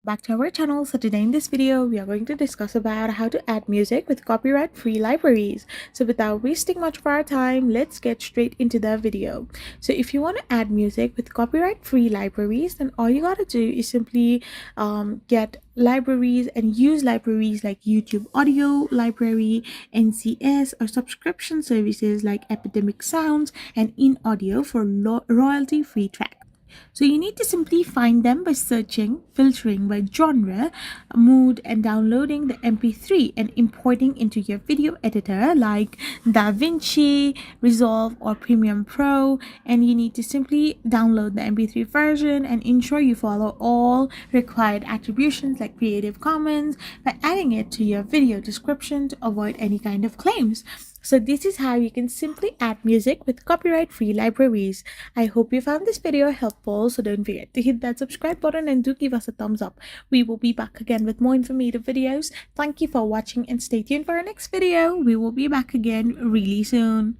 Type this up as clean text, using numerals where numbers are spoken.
Back to our channel. So today in this video we are going to discuss about how to add music with copyright free libraries. So without wasting much of our time, let's get straight into the video. So if you want to add music with copyright free libraries, then all you gotta do is simply get libraries and use libraries like YouTube Audio Library, NCS, or subscription services like Epidemic Sounds and In Audio for royalty free tracks. So you need to simply find them by searching, filtering by genre, mood, and downloading the MP3 and importing into your video editor like DaVinci, Resolve, or Premiere Pro. And you need to simply download the MP3 version and ensure you follow all required attributions like Creative Commons by adding it to your video description to avoid any kind of claims. So this is how you can simply add music with copyright-free libraries. I hope you found this video helpful, so don't forget to hit that subscribe button and do give us a thumbs up. We will be back again with more informative videos. Thank you for watching and stay tuned for our next video. We will be back again really soon.